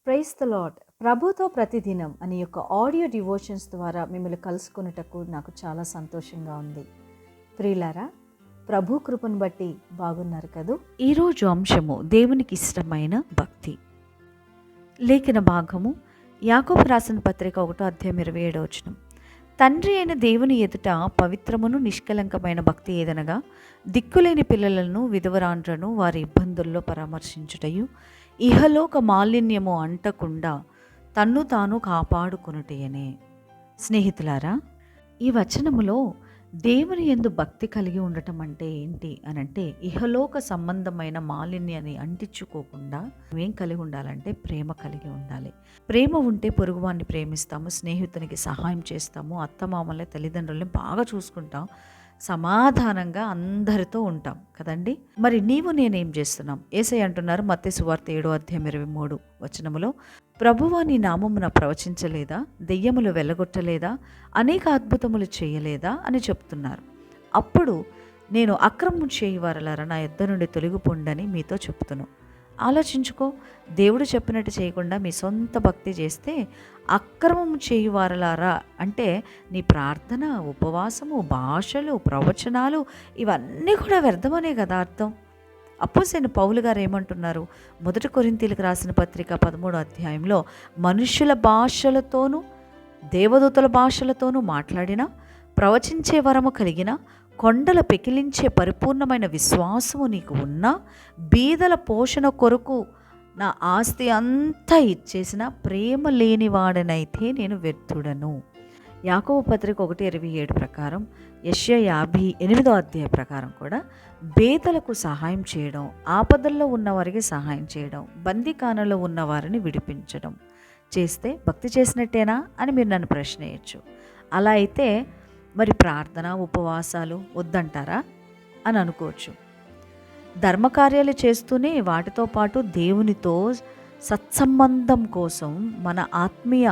Praise the lord. ప్రభుతో ప్రతిదినం అనే యొక్క ఆడియో డివోషన్స్ ద్వారా మిమ్మల్ని కలుసుకున్నటకు నాకు చాలా సంతోషంగా ఉంది. ప్రియులారా, ప్రభు కృపను బట్టి బాగున్నారు కదూ. ఈరోజు అంశము దేవునికి ఇష్టమైన భక్తి. లేఖన భాగము యాకోబు రాసిన పత్రిక 1:27. తండ్రి అయిన దేవుని ఎదుట పవిత్రమును నిష్కలంకమైన భక్తి ఏదనగా దిక్కులేని పిల్లలను విధవరాండ్రను వారి ఇబ్బందుల్లో పరామర్శించుటయు ఇహలోక మాలిన్యము అంటకుండా తన్ను తాను కాపాడుకొనుటయనే. స్నేహితులారా, ఈ వచనములో దేవుని యందు భక్తి కలిగి ఉండటం అంటే ఏంటి అనంటే, ఇహలోక సంబంధమైన మాలిన్యాన్ని అంటించుకోకుండా ఏం కలిగి ఉండాలంటే ప్రేమ కలిగి ఉండాలి. ప్రేమ ఉంటే పొరుగువాన్ని ప్రేమిస్తాము, స్నేహితునికి సహాయం చేస్తాము, అత్తమామల్ని తల్లిదండ్రుల్ని బాగా చూసుకుంటాం, సమాధానంగా అందరితో ఉంటాం కదండి. మరి నీవు నేనేం చేస్తున్నాం? యేసయ్య అంటున్నారు మత్తయి సువార్త 7:23 ప్రభువా నీ నామమున ప్రవచించలేదా, దెయ్యములు వెళ్ళగొట్టలేదా, అనేక అద్భుతములు చేయలేదా అని చెప్తున్నారు. అప్పుడు నేను అక్రమం చేయవారలారా నా యొద్ద నుండి తొలగిపోండని మీతో చెప్తును. ఆలోచించుకో, దేవుడు చెప్పినట్టు చేయకుండా మీ సొంత భక్తి చేస్తే అక్రమం చేయువారలారా అంటే నీ ప్రార్థన, ఉపవాసము, భాషలు, ప్రవచనాలు ఇవన్నీ కూడా వ్యర్థమనే కదా అర్థం. అపోస్తలుడైన పౌలు గారు ఏమంటున్నారు? 1 కొరింథీయులకు రాసిన పత్రిక 13 మనుష్యుల భాషలతోనూ దేవదూతల భాషలతోనూ మాట్లాడినా, ప్రవచించే వరము కలిగిన, కొండలు పెకిలించే పరిపూర్ణమైన విశ్వాసము నీకు ఉన్నా, బీదల పోషణ కొరకు నా ఆస్తి అంతా ఇచ్చేసిన ప్రేమ లేనివాడనైతే నేను వ్యర్థుడను. యాకోబు పత్రిక 1:27 ప్రకారం, యెషయా 58 ప్రకారం కూడా బేదలకు సహాయం చేయడం, ఆపదల్లో ఉన్నవారికి సహాయం చేయడం, బందీఖానలో ఉన్న వారిని విడిపించడం చేస్తే భక్తి చేసినట్టేనా అని మీరు నన్ను ప్రశ్న వేయచ్చు. అలా అయితే మరి ప్రార్థన, ఉపవాసాలు వద్దంటారా అని అనుకోవచ్చు. ధర్మకార్యాలు చేస్తూనే వాటితో పాటు దేవునితో సత్సంబంధం కోసం, మన ఆత్మీయ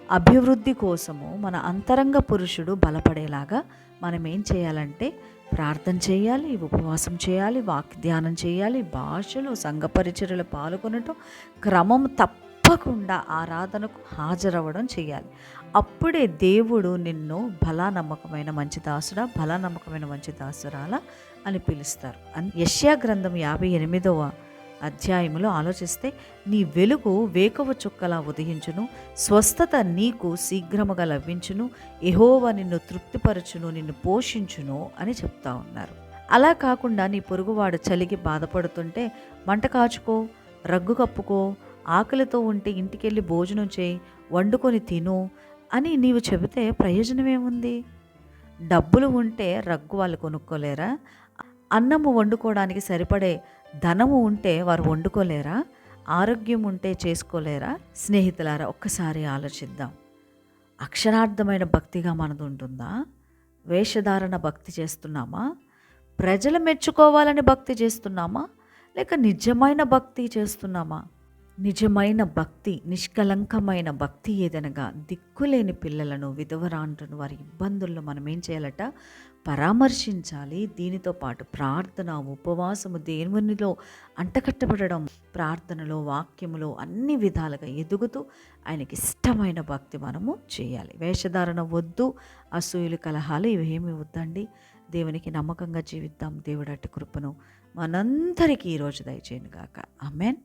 అభివృద్ధి కోసము, మన అంతరంగ పురుషుడు బలపడేలాగా మనం ఏం చేయాలంటే ప్రార్థన చేయాలి, ఉపవాసం చేయాలి, వాక్ధ్యానం చేయాలి, భాషలు, సంఘ పరిచర్యలు పాల్గొనటం, క్రమం తప్పకుండా ఆరాధనకు హాజరవ్వడం చేయాలి. అప్పుడే దేవుడు నిన్ను బలా నమ్మకమైన మంచి దాసుడా, బలా నమ్మకమైన మంచి దాసురాలా అని పిలుస్తారు. యెషయా గ్రంథం 58 ఆలోచిస్తే, నీ వెలుగు వేకువ చుక్కలా ఉదయించును, స్వస్థత నీకు శీఘ్రముగా లభించును, యెహోవా నిన్ను తృప్తిపరచును, నిన్ను పోషించును అని చెప్తా ఉన్నారు. అలా కాకుండా నీ పొరుగువాడు చలికి బాధపడుతుంటే మంట కాచుకో, రగ్గు కప్పుకో, ఆకలితో ఉంటే ఇంటికెళ్ళి భోజనం చేయి, వండుకొని తిను అని నీవు చెబితే ప్రయోజనమేముంది? డబ్బులు ఉంటే రగ్గు వాళ్ళు కొనుక్కోలేరా? అన్నము వండుకోవడానికి సరిపడే ధనము ఉంటే వారు వండుకోలేరా? ఆరోగ్యం ఉంటే చేసుకోలేరా? స్నేహితులారా, ఒక్కసారి ఆలోచిద్దాం. అక్షరార్థమైన భక్తిగా మనది ఉంటుందా? వేషధారణ భక్తి చేస్తున్నామా? ప్రజలు మెచ్చుకోవాలని భక్తి చేస్తున్నామా? లేక నిజమైన భక్తి చేస్తున్నామా? నిజమైన భక్తి, నిష్కలంకమైన భక్తి ఏదనగా దిక్కులేని పిల్లలను, విధవరాండ్రను వారి ఇబ్బందుల్లో మనం ఏం చేయాలట? పరామర్శించాలి. దీనితో పాటు ప్రార్థన, ఉపవాసము, దేవునిలో అంటకట్టబడడం, ప్రార్థనలో, వాక్యములో అన్ని విధాలుగా ఎదుగుతూ ఆయనకి ఇష్టమైన భక్తి మనము చేయాలి. వేషధారణ వద్దు, అసూయలు, కలహాలు ఇవేమీ వద్దండి. దేవునికి నమ్మకంగా జీవిద్దాం. దేవుడు అట్టి కృపను మనందరికీ ఈరోజు దయచేయను గాక. ఆమేన్.